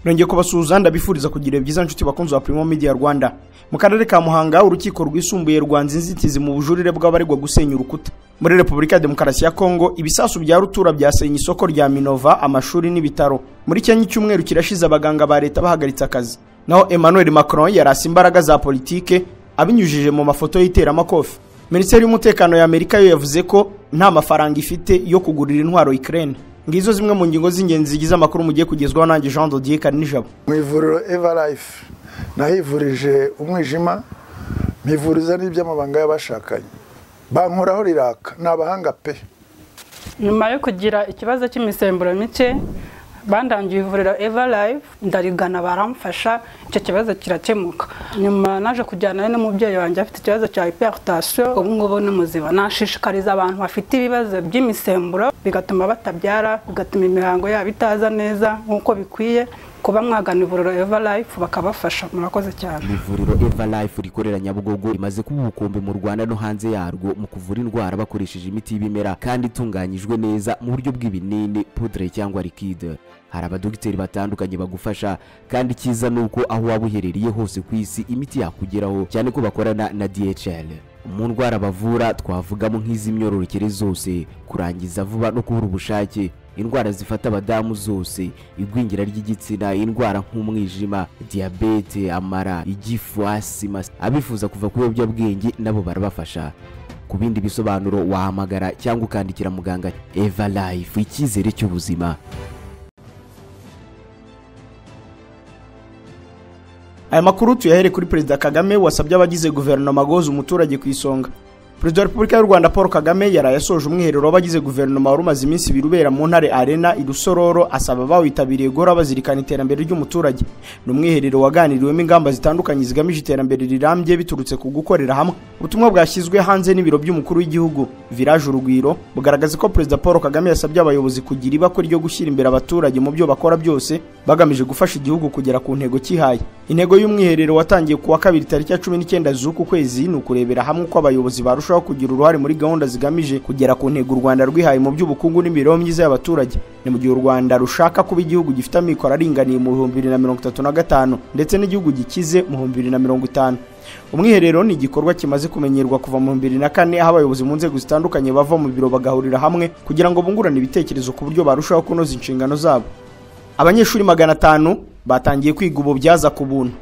Nongeye kubasuhuza ndabifuriza kugira byiza nshuti bakunzi wa Primo Media Rwanda. Mu karere ka Muhanga urukiko rwisumbuye rwanze inzitizi mu bujurire bw'abaregwa gusenya urukuta. Muri Repubulika ya Demokarasi ya Kongo ibisasu bya rutura byasenye isoko rya Minova, amashuri n'ibitaro. Muri Kenya icyumweru kirashize abaganga ba leta bahagaritse akazi. Naho Emmanuel Macron yarasi imbaraga za politike abinyujije mu mafoto y'iteramakofe. Minisiteri y'umutekano ya Amerika yo yavuze ko nta mafaranga ifite yo kugurira intwaro Ukraine. Ngizo zimwe mu ngingo z'ingenzi zigize amakuru mugiye kugezwaho nanjye Jean Dodier Karinijabo. Mu ivuriro Eva Life nahivurije umwijima, mpivuriza n'iby'amabanga y'abashakanye. Bankoraho riraka n'abahanga pe. Nyuma yo kugira ikibazo cy'imisemburo mike bandangiye ivuriro Eva Life ndarigana baramfasha, icyo kibazo kirakemuka. Nyuma naje kujyana n'umubyeyi wanjye afite ikibazo cya hypertension, ubu ngubu n'umuziba. Nashishikariza abantu bafite ibibazo by'imisemburo bigatuma batabyara, bigatuma imihango yabo itaza neza nkuko bikwiye, kuba mwagana ivuriro Eva Life bakabafasha. Murakoze cyane. Ivuriro Eva Life rikorera Nyabugogo rimaze kuba ubukombe mu Rwanda no hanze yarwo mu kuvura indwara bakoresheje imiti y'ibimera kandi itunganyijwe neza mu buryo bw'ibinini, poudre cyangwa liquide. Hari abadogiteri batandukanye bagufasha kandi kiza nuko aho waba uherereye hose ku isi imiti yakugeraho, cyane ko bakorana na DHL. Mu ndwara bavura twavugamo nk'iz'imyororokere zose, kurangiza vuba no kubura ubushake, indwara zifata abadamu zose, igwingira ry'igitsina, indwara nk'umwijima, diabete, amara, igifu, asima. Abifuza kuva ku biyobyabwenge nabo barabafasha. Ku bindi bisobanuro wahamagara cyangwa ukandikira muganga. Eva Life, icyizere cy'ubuzima. Aya makuru tuyahere kuri Perezida Kagame wasabye abagize guverinoma goza umuturage ku isonga. Perezida wa Repubulika y'u Rwanda Paul Kagame yarayasoje umwiherero w'abagize guverinoma warumaze iminsi birubera mu ntare Arena irusororo, asaba abawitabiriye gora bazirikana iterambere ry'umuturage. N'umwiherero waganiriwemo ingamba zitandukanye zigamije iterambere rirambye biturutse ku gukorera hamwe. Ubutumwa bwashyizwe hanze n'ibiro by'umukuru w'igihugu Village Urugwiro bugaragaza ko Perezida Paul Kagame yasabye abayobozi kugira ibakwe ryo gushyira imbere abaturage mu byo bakora byose bagamije gufasha igihugu kugera ku ntego cyihaye. Intego y'umwiherero watangiye kuwa 2 tariki ya 19 z'uku kwezi ni ukurebera hamwe uko abayobozi barushaho kugira uruhare muri gahunda zigamije kugera ku ntego u Rwanda rwihaye mu by'ubukungu n'imibereho myiza y'abaturage. Ni mu gihe u Rwanda rushaka kuba igihugu gifite amikoro aringaniye mu 2035 ndetse n'igihugu gikize mu 2050. Umwiherero ni igikorwa kimaze kumenyerwa kuva mu 2004 aho abayobozi mu nzego zitandukanye bava mu biro bagahurira hamwe kugira ngo bungurane ibitekerezo ku buryo barushaho kunoza inshingano zabo. Abanyeshuri 500 batangiye kwiga ububyaza ku buntu.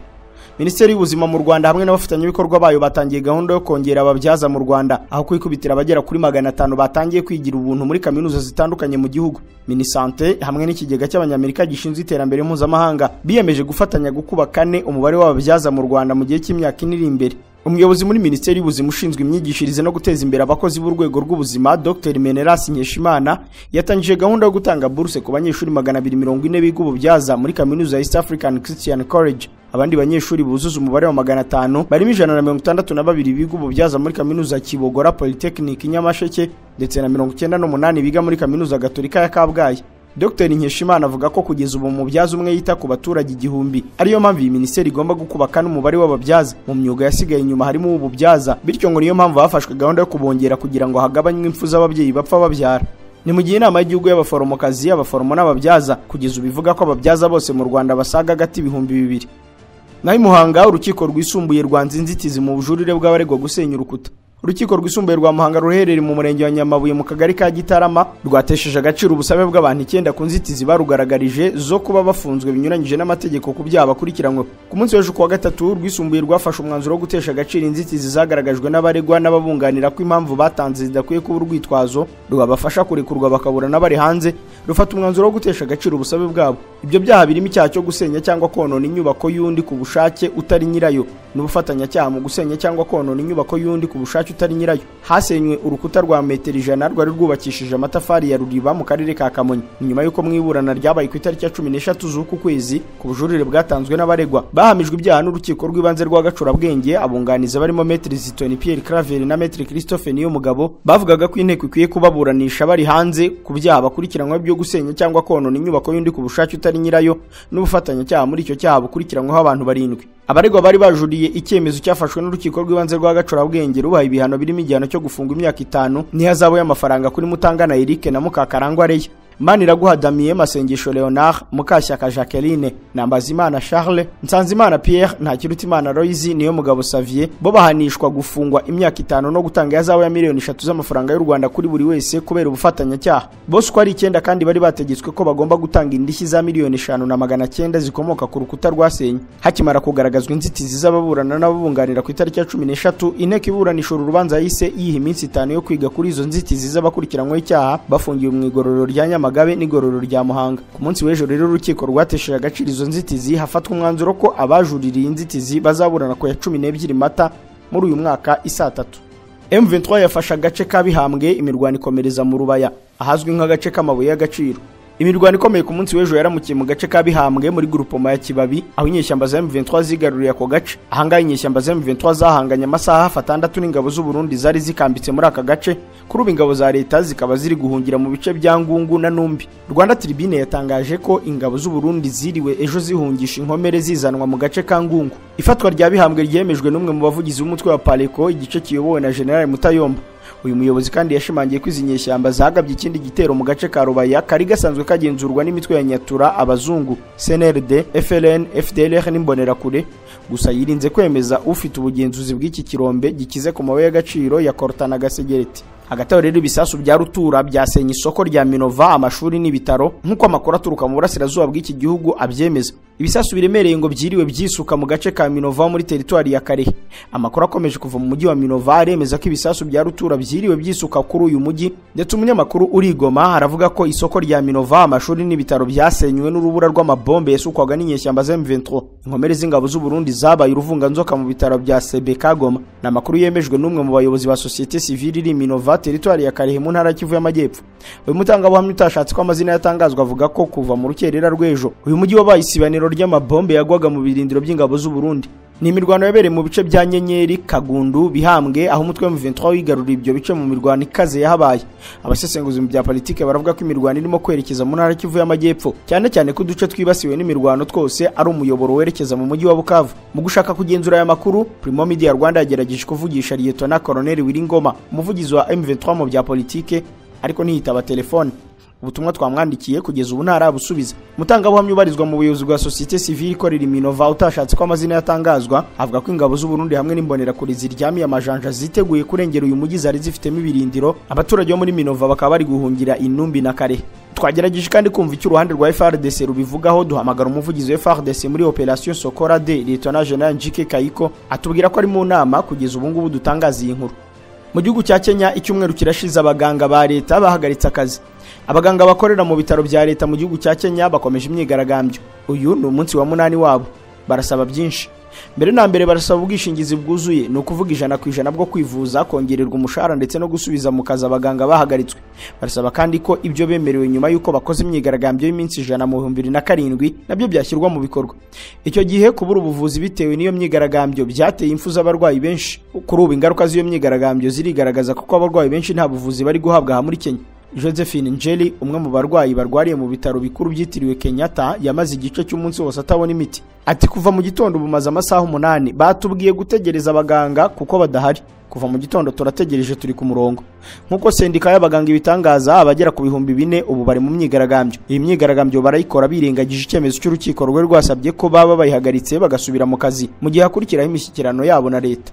Minisiteri y'ubuzima mu Rwanda hamwe n'abafatanyabikorwa bayo batangiye gahunda yo kongera ababyaza mu Rwanda, aho kwikubitira abagera kuri 500 batangiye kwigira ubuntu muri kaminuza zitandukanye mu gihugu. Minisante hamwe n'ikigega cy'abanyamerika gishinzwe iterambere mpuzamahanga biyemeje gufatanya gukuba 4 umubare w'ababyaza mu Rwanda mu gihe cy'imyaka iri imbere. Umuyobozi muri Minisiteri y'ubuzima ushinzwe imyigishirize no guteza imbere abakozi b'urwego rw'ubuzima Dr Menelas Nkeshimana yatangije gahunda yo gutanga buruse ku banyeshuri 240 biga ububyaza muri kaminuza ya East African Christian College. Abandi banyeshuri buzuza umubare wa 500 barimo 162 biga ububyaza muri kaminuza Kibogora Polytechnic Nyamasheke ndetse na 98 biga muri kaminuza Gatolika ya Kabgayi. Dr Nkeshimana avuga ko kugeza ubu mu byaza umwe yita ku baturage 1000, ariyo mpamvu iyi minisiteri igomba gukubaka n'umubare w'ababyaza mu myuga yasigaye inyuma harimo ububyaza, bityo ngo niyo mpamvu hafashwe gahunda yo kubongera kugira ngo hagabanywe impfu z'ababyeyi bapfa babyara. Ni mu gihe inama y'igihugu y'abaforomokazi abaforomo n'ababyaza kugeza ubivuga ko ababyaza bose mu Rwanda basaga gati 2,000. Naho Muhanga urukiko rwisumbuye rwanze inzitizi mu bujurire bw'abaregwa gusenya urukuta. Urukiko rwisumbuye rwa Muhanga ruherereye mu murenge wa Nyamabuye mu kagari ka Gitarama rwatesheje agaciro ubusabe bw'abantu 9 ku nzitizi barugaragarije zo kuba bafunzwe binyuranyije n'amategeko ku byaha bakurikiranywe. Ku munsi w'ejo kuwa 3 rwisumbuye rwafashe umwanzuro wo gutesha agaciro inzitizi zagaragajwe n'abaregwa n'ababunganira ko impamvu batanze zidakwiye kuba urwitwazo rwabafasha kurekurwa bakabura n'abari hanze. Rufata umwanzuro wo gutesha agaciro ubusabe bwabo. Ibyo byaha birimo icyaha cyo gusenya cyangwa konona inyubako y'undi ku bushake utari nyirayo, n'ubufatanya cyaha mu gusenya cyangwa konona inyubako y'undi ku bushake utari nyirayo. Hasenywe urukuta rwa metero 100 rwari rwubakishije amatafari ya ruriba mu karere ka Kamonyi. Nyuma yuko mwiburana ryabaye ku itariki ya 13 z'uku kwezi ku bujurire bwatanzwe n'abaregwa bahamijwe ibyaha n'urukiko rw'ibanze rwa Gacurabwenge. Abunganiza barimo Maître Zitoni Pierre Claver na Maître Christophe Niyomugabo bavugaga ko inteko ikwiye kubaburanisha bari hanze ku byaha bakurikiranywe byo gusenya cyangwa konona inyubako y'undi ku bushake utari nyirayo, n'ubufatanya cyaha muri icyo cyaha bukurikiranyweho abantu 7. Abaregwa bari bajuriye icyemezo cyafashwe n'urukiko rw'ibanze rwa Gacurabwenge rubaye ibihano birimo igihano cyo gufungwa imyaka 5 n'ihazabo y'amafaranga kuri Mutangana Eric na Mukakarangwa Reya. Maniraguha Damien, Masengesho Leonard, Mukashyaka Jacqueline, Nambazimana Charles, Nsanzimana Pierre, Ntakirutimana Loise, niyo mugabo Xavier bo bahanishwa gufungwa imyaka 5 no gutanga yazawe ya miliyoni 3 z'amafaranga y'u Rwanda kuri buri wese kubera ubufatanyacyaha. Bose ko ari 9 kandi bari bategetswe ko bagomba gutanga indishyi za miliyoni 5,900 zikomoka ku rukuta rwasenye. Hakimara kugaragazwa inzitizi z'ababurana n'ababunganira ku itariki ya 13, inteko iburanisha urubanza yise yiha iminsi 5 yo kwiga kuri izo nzitizi z'abakurikiranyweho icyaha bafungiwe mu igororero rya Nyamagabe n'igororero rya Muhanga. Ku munsi w'ejo rero urukiko rwatesheje agaciro izo nzitizi, hafatwa umwanzuro ko abajuririye inzitizi bazaburana ku ya 12 Mata muri uyu mwaka isaa 3. M23 yafasha agace ka Bihambwe, imirwano ikomereza mu Rubaya ahazwi nk'agace k'amabuye y'agaciro. Imirwano ikomeye ku munsi w'ejo yaramukiye mu gace ka Bihambwe muri groupement ya Kibabi, aho inyeshyamba za M23 zigaruriye ako gace. Ahanga inyeshyamba za M23 zahanganye amasaha 6 n'ingabo z'u Burundi zari zikambitse muri aka gace. Kuri ubu ingabo za leta zikaba ziri guhungira mu bice bya Ngungu na Numbi. Rwanda Tribune yatangaje ko ingabo z'u Burundi ziriwe ejo zihungisha inkomere zizanwa mu gace ka Ngungu. Ifatwa rya Bihambwe ryemejwe n'umwe mu bavugizi b'umutwe wa Paleko, igice kiyobowe na General Mutayomba. Uyu muyobozi kandi yashimangiye ko izi nyeshyamba zagabye ikindi gitero mu gace ka Rubaya kari gasanzwe kagenzurwa n'imitwe ya Nyatura, Abazungu, CNRD, FLN, FDLR n'Imbonerakure, gusa yirinze kwemeza ufite ubugenzuzi bw'iki kirombe gikize ku mabuye y'agaciro ya Kortana Gasegereti. Hagati rero ibisasu bya rutura byasenye isoko rya Minova, amashuri n'ibitaro nk'uko amakuru aturuka mu burasirazuba bw'iki gihugu abyemeza. Ibisasu biremereye ngo byiriwe byisuka mu gace ka Minova muri teritwari ya Karehe. Amakuru akomeje kuva mu mujyi wa Minova aremeza ko ibisasu bya rutura byiriwe byisuka kuri uyu mujyi, ndetse umunyamakuru uri Goma aravuga ko isoko rya Minova, amashuri n'ibitaro byasenywe n'urubura rw'amabombe yasukwaga n'inyeshyamba za M23. Inkomere z'ingabo z'u Burundi zabaye uruvunganzoka mu bitaro bya Sebeka Goma. Namakuru yemejwe n'umwe mu bayobozi ba societe civile iri Minova, teritwari ya Karehe mu ntara Kivu y'Amajyepfo. Uyu mutangabuhamya utashatse ko amazina yatangazwa avuga ko kuva mu rukerera rw'ejo uyu mujyi wabaye isibaniro ry'amabombe yagwaga mu birindiro by'ingabo z'u Burundi. Ni imirwano yabereye mu bice bya Nyenyeri, Kagundu, Bihambwe, aho umutwe wa M23 wigaruriye ibyo bice mu mirwano ikaze yahabaye. Abasesenguzi mu bya politike baravuga ko imirwano irimo kwerekeza mu ntara Kivu y'Amajyepfo, cyane cyane ko uduce twibasiwe n'imirwano twose ari umuyoboro werekeza mu mujyi wa Bukavu. Mu gushaka kugenzura aya makuru, Primo Media Rwanda yagerageje kuvugisha Lieutenant Colonel Wiringoma, umuvugizi wa M23 mu bya politike, ariko ntiyitaba telefone. Ubutumwa twamwandikiye kugeza ubu ntarabusubiza. Mutangabuhamya ubarizwa mu buyobozi bwa societe civile ikorera Minova utashatse ko amazina yatangazwa avuga ko ingabo z'u Burundi hamwe n'Imbonerakure ziryamiye amajanja ziteguye kurengera uyu mujyi zari zifitemo ibirindiro. Abaturage bo muri Minova bakaba bari guhungira Inumbi na Karehe. Twagerageje kandi kumva icyo uruhande rwa FARDC rubivugaho, duhamagara umuvugizi wa FARDC muri Operation Sokora de Lieutenant General Njike Kayiko atubwira ko ari mu nama kugeza ubu ngubu dutangaza iyi nkuru. Mu gihugu cya Kenya icyumweru kirashize abaganga ba leta bahagaritse akazi. Abaganga bakorera mu bitaro bya leta mu gihugu cya Kenya bakomeje imyigaragambyo. Uyu ni umunsi wa 8 wabo. Barasaba byinshi. Mbere na mbere barasaba ubwishingizi bwuzuye, no kuvuga 100% bwo kwivuza, kongererwa umushahara ndetse no gusubiza mu kazi abaganga bahagaritswe. Barasaba kandi ko ibyo bemerewe nyuma yuko bakoze imyigaragambyo y'iminsi 100 mu 2007 nabyo byashyirwa mu bikorwa. Icyo gihe kubura ubuvuzi bitewe n'iyo myigaragambyo byateye impfu z'abarwayi benshi. Kuri ubu ingaruka z'iyo myigaragambyo zirigaragaza kuko abarwayi benshi nta buvuzi bari guhabwa muri Kenya. Josephine Njeli, umwe mu barwayi barwariye mu bitaro bikuru byitiriwe Kenyatta, yamaze igice cy'umunsi wose atabona imiti. Ati kuva mu gitondo bumaze amasaha 8 batubwiye gutegereza abaganga kuko badahari. Kuva mu gitondo turategereje turi ku murongo. Nkuko sendika y'abaganga ibitangaza, abagera ku 4,000 ubu bari mu myigaragambyo. Iyi myigaragambyo barayikora birengagije icyemezo cy'urukiko rwe rwasabye ko baba bayihagaritse bagasubira mu kazi mu gihe hakurikiraho imishyikirano yabo na leta.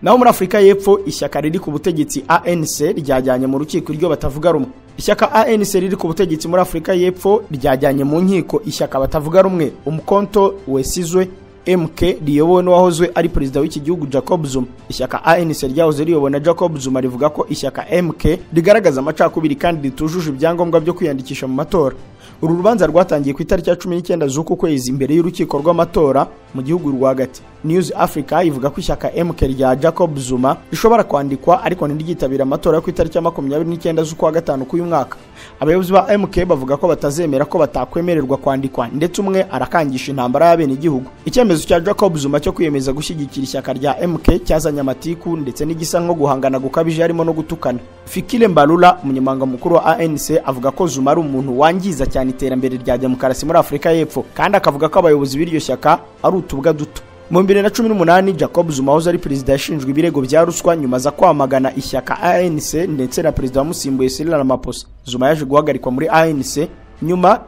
Naho muri Afrika y'Epfo ishyaka riri ku butegetsi ANC ryajyanye mu rukiko iryo batavuga rumwe. Ishyaka ANC riri ku butegetsi muri Afrika y'Epfo ryajyanye mu nkiko ishyaka batavuga rumwe Umkhonto Wesizwe MK riyobowe n'uwahoze ari perezida w'iki gihugu Jacob Zuma. Ishyaka ANC ryahoze riyobowe na Jacob Zuma rivuga ko ishyaka MK rigaragaza amacakubiri kandi ritujuje ibyangombwa byo kwiyandikisha mu matora. Uru rubanza rwatangiye ku itariki ya 19 z'uku kwezi imbere y'urukiko rw'amatora mu gihugu rwagati. News Africa ivuga ko ishyaka MK rya Jacob Zuma rishobora kwandikwa ariko ntiryitabira amatora yo ku itariki ya 29 z'ukwa gatanu k'uyu mwaka. Abayobozi ba MK bavuga ko batazemera ko batakwemererwa kwandikwa, ndetse umwe arakangisha intambara y'abene igihugu. Icyemezo cya Jacob Zuma cyo kwiyemeza gushyigikira ishyaka rya MK cyazanye amatiku ndetse n'igisa nko guhangana gukabije harimo no gutukana. Fikile Mbalula, umunyamabanga mukuru wa ANC, avuga ko Zuma ari umuntu wangiza cyane iterambere rya demokarasi muri Afrika y'Epfo, kandi akavuga ko abayobozi b'iryo shyaka ari utubwa duto. Mu 2018 Jacob Zuma wahoze ari perezida yashinjwe ibirego bya ruswa nyuma za kwamagana ishyaka ANC ndetse na perezida wamusimbuye Cyril Ramaphosa. Zuma yaje guhagarikwa muri ANC nyuma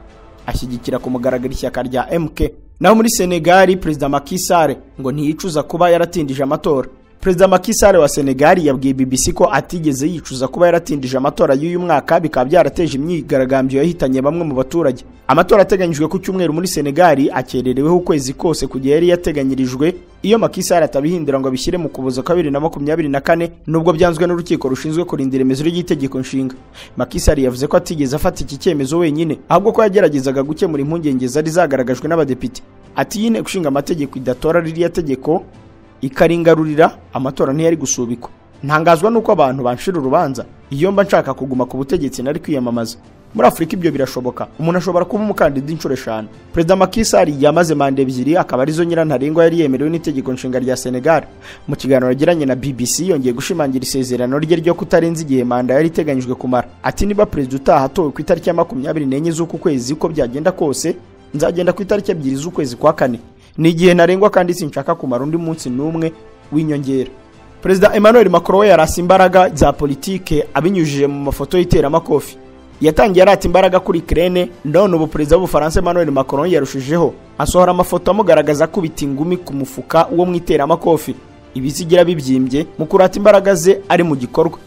ashyigikira ku mugaragaro ishyaka rya MK. Naho muri Senegal Perezida Macky Sall ngo ntiyicuza kuba yaratindije amatora. Perezida Macky Sall wa Senegal yabwiye BBC ko atigeze yicuza kuba yaratindije amatora y'uyu mwaka, bikaba byarateje imyigaragambyo yahitanye bamwe mu baturage. Amatora ateganyijwe ku cyumweru muri Senegal akerereweho ukwezi kose kugiye yari yateganyirijwe iyo Macky Sall atabihindura ngo bishyire mu kuboza kwa 2024 nubwo byanzwe n'urukiko rushinzwe kurinda iremezo ry'itegeko nshinga. Macky Sall yavuze ko atigeze afata iki cyemezo wenyine, ahubwo ko yageragezaga gukemura impungenge zari zagaragajwe n'abadepite. Ati yine gushinga amategeko idatora ririya tegeko ikaringarurira amatora ntiyari gusubikwa. Ntangazwa nuko abantu banshira urubanza iyo mba nshaka kuguma ku butegetsi nari kwiyamamaza. Muri Afrika ibyo birashoboka, umuntu ashobora kuba umukandida inshuro 5. Perezida Macky Sall yamaze manda 2 akaba arizo nyirantarengwa yari yemerewe n'itegeko nshinga rya Senegal. Mu kiganiro yagiranye na BBC yongeye gushimangira isezerano rye ryo kutarenza igihe manda yari iteganyijwe kumara. Ati niba perezida utahatowe ku itariki ya 24 z'uku kwezi uko byagenda kose, nzagenda ku itariki 2 z'ukwezi kwa 4. Ni igihe ntarengwa kandi sinshaka kumara undi munsi n'umwe w'inyongera. Perezida Emmanuel Macron yarasa imbaraga za politike abinyujije mu mafoto y'iteramakofi. Yatangiye arata imbaraga kuri Ukraine, none ubu perezida w'Ubufaransa Emmanuel Macron yarushijeho asohora amafoto amugaragaza kubita ingumi ku mufuka wo mu iteramakofi, ibizigira bibyimbye mu kurata imbaraga ze ari mu gikorwa.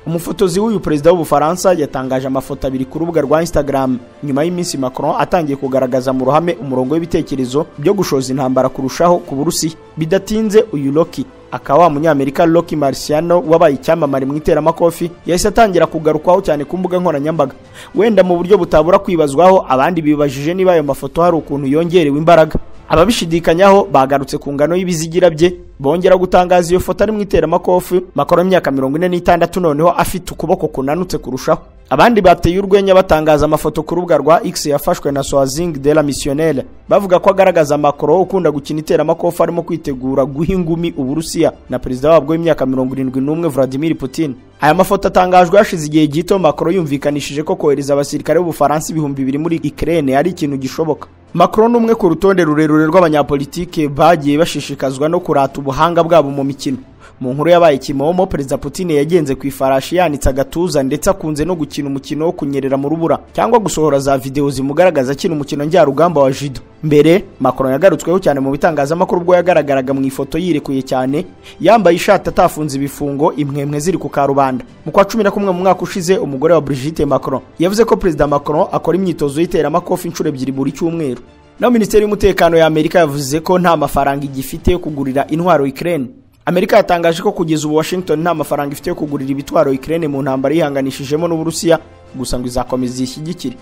Umufotozi w'uyu perezida w'Ubufaransa yatangaje amafoto 2 ku rubuga rwa Instagram nyuma y'iminsi Macron atangiye kugaragaza mu ruhame umurongo w'ibitekerezo byo gushoza intambara kurushaho ku Burusiya. Bidatinze uyu Loki akaba wa munyamerika Rocky Marciano wabaye icyamamare mu iteramakofi yahise atangira kugarukwaho cyane ku mbuga nkoranyambaga. Wenda mu buryo butabura kwibazwaho, abandi bibajije niba ayo mafoto hari ukuntu yongerewe imbaraga. Ababishidikanyaho bagarutse ku ngano y'ibizigira bye, bongera gutangaza iyo foto ari mu iteramakofi Macron imyaka 46 noneho afite ukuboko kunanutse kurushaho. Abandi bateye urwenya batangaza amafoto ku rubuga rwa X yafashwe na Soazing de la Missionnelle bavuga ko agaragaza Macron ukunda gukina iteramakofi arimo kwitegura guha ingumi Uburusiya na perezida wabwo w'imyaka 71 Vladimir Putin. Aya mafoto atangajwe hashize igihe gito Macron yumvikanishije ko kohereza abasirikare b'Ubufaransa 2,000 muri Ukraine ari ikintu gishoboka. Macron numwe ku rutonde rurerure rw'abanyapolitike bagiye bashishikazwa no kurata ubuhanga bwabo mu mikino. Mu nkuru yabaye kimomo, perezida Putin yagenze ku ifarashi yanitse agatuza ndetse akunze no gukina umukino wo kunyerera mu rubura cyangwa gusohora za video zimugaragaza akina umukino njyarugamba wa judo. Mbere Macron yagarutsweho cyane mu bitangazamakuru ubwo yagaragaraga mu ifoto yirekuye cyane yambaye ishati atafunze ibifungo, imwemwe ziri ku karubanda. Mu kwa 11 mu mwaka ushize umugore wa Brigitte Macron yavuze ko perezida Macron akora imyitozo y'iteramakofi inshuro 2 buri cyumweru. Na Minisiteri y'Umutekano ya Amerika yavuze ko nta mafaranga igifite yo kugurira intwaro Ukraine. Amerika yatangaje ko kugeza ubu Washington nta mafaranga ifite yo kugurira ibitwaro Ukraine mu ntambara yihanganishijemo n'Uburusiya, gusa ngo izakomeza ishyigikire.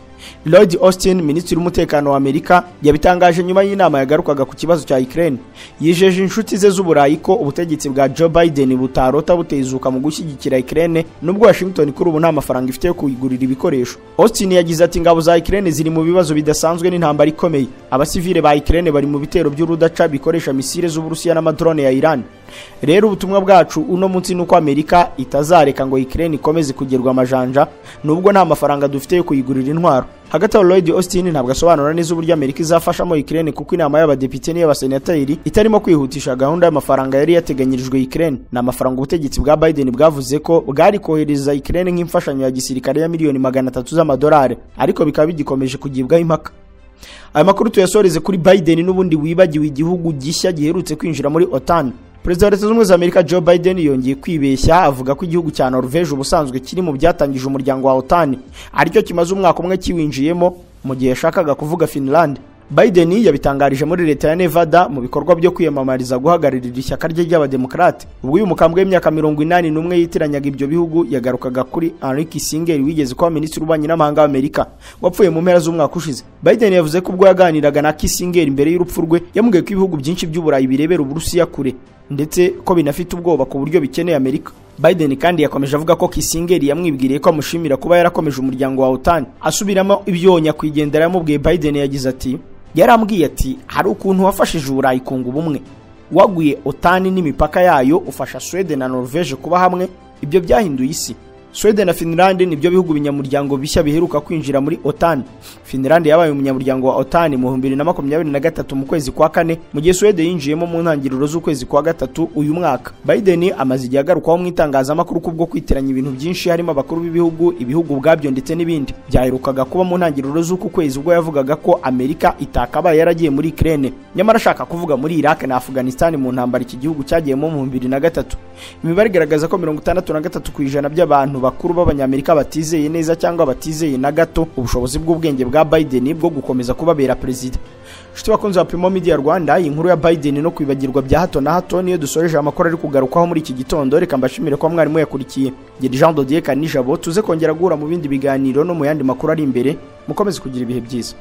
Lloyd Austin, Minisitiri w'Umutekano wa Amerika, yabitangaje nyuma y'inama yagarukaga ku kibazo cya Ukraine. Yijeje inshuti ze z'Uburayi ko ubutegetsi bwa Joe Biden butarota butezuka mu gushyigikira Ukraine nubwo Washington kuri ubu nta mafaranga ifite yo kuyigurira ibikoresho. Austin yagize ati ingabo za Ukraine ziri mu bibazo bidasanzwe n'intambara ikomeye. Abasivile ba Ukraine bari mu bitero by'urudaca bikoresha misile z'Uburusiya n'amadrone ya Iran. Rero ubutumwa bwacu uno munsi nuko Amerika itazareka ngo Ukraine ikomeze kugerwa amajanja nubwo nta mafaranga dufite yo kuyigurira intwaro. Hagati aho Lloyd Austin ntabwo asobanura neza uburyo Amerika izafashamo Ukraine kuko inama y'abadepite n'iy'abasenateri itarimo kwihutisha gahunda y'amafaranga yari yateganyirijwe Ukraine. Na amafaranga ubutegetsi bwa Biden bwavuze ko bwari kohereza Ukraine nk'imfashanyo ya gisirikare ya miliyoni 300 z'amadolari, ariko bikaba bigikomeje kugibwaho impaka. Aya makuru tuyasoreze kuri Biden n'ubundi wibagiwe igihugu gishya giherutse kwinjira muri OTAN. Perezida wa Leta Zunze Ubumwe za Amerika Joe Biden yongeye kwibeshya avuga ko igihugu cya Norvège ubusanzwe kiri mu byatangije umuryango wa OTAN aricyo kimaze umwaka umwe kiwinjiyemo mu gihe yashakaga kuvuga Finland. Biden yabitangarije muri leta ya Nevada mu bikorwa byo kwiyamamariza guhagararira ishyaka rye ry'abademokrate. Ubwo uyu mukambwe w'imyaka 81 yitiranyaga ibyo bihugu yagarukaga kuri Henry Kissinger wigeze kuba minisitiri w'ububanyi n'amahanga wa Amerika wapfuye mu mpera z'umwaka ushize. Biden yavuze ko ubwo yaganiraga na Kissinger imbere y'urupfu rwe yamubwiye ko ibihugu byinshi by'Uburayi birebera Uburusiya kure ndetse ko binafite ubwoba ku buryo bikeneye Amerika. Biden kandi yakomeje avuga ko Kissinger yamwibwiriye ko amushimira kuba yarakomeje umuryango wa OTAN. Asubiramo ibyo nyakwigendera yamubwiye, Biden yagize ati yarambwiye ati hari ukuntu wafashije Uburayi kunga ubumwe, waguye OTAN n'imipaka yayo ufasha Sweden na Norvège kuba hamwe, ibyo byahinduye isi. Sweden na Finland nibyo bihugu binyamuryango bishya biheruka kwinjira muri OTAN. Finland yabaye umunyamuryango wa OTAN mu 2023 mu kwezi kwa kane, mu gihe Sweden yinjiyemo mu ntangiriro z'ukwezi kwa gatatu uyu mwaka. Biden amaze igihe agarukwaho mu itangazamakuru kubwo kwitiranya ibintu byinshi, harimo abakuru b'ibihugu, ibihugu ubwabyo ndetse n'ibindi. Byaherukaga kuba mu ntangiriro z'uku kwezi ubwo yavugaga ko Amerika itakabaye yaragiye muri Ukraine, nyamara ashaka kuvuga muri Iraq na Afghanistan mu ntambara iki gihugu cyagiyemo mu 2003. Imibare igaragaza ko 63% by'abantu bakuru b'abanyamerika batizeye neza cyangwa batizeye na gato ubushobozi bw'ubwenge bwa Biden bwo gukomeza kubabera perezida. Nshuti bakunze wa Primo Media Rwanda, iyi nkuru ya Biden no kwibagirwa bya hato na hato niyo dusoreje amakuru ari kugarukwaho muri iki gitondo. Reka mbashimire ko mwarimu yakurikiye. Ngedi Jean Dodier Kanijabo, tuze kongera guhura mu bindi biganiro no mu yandi makuru ari imbere. Mukomeze kugira ibihe byiza.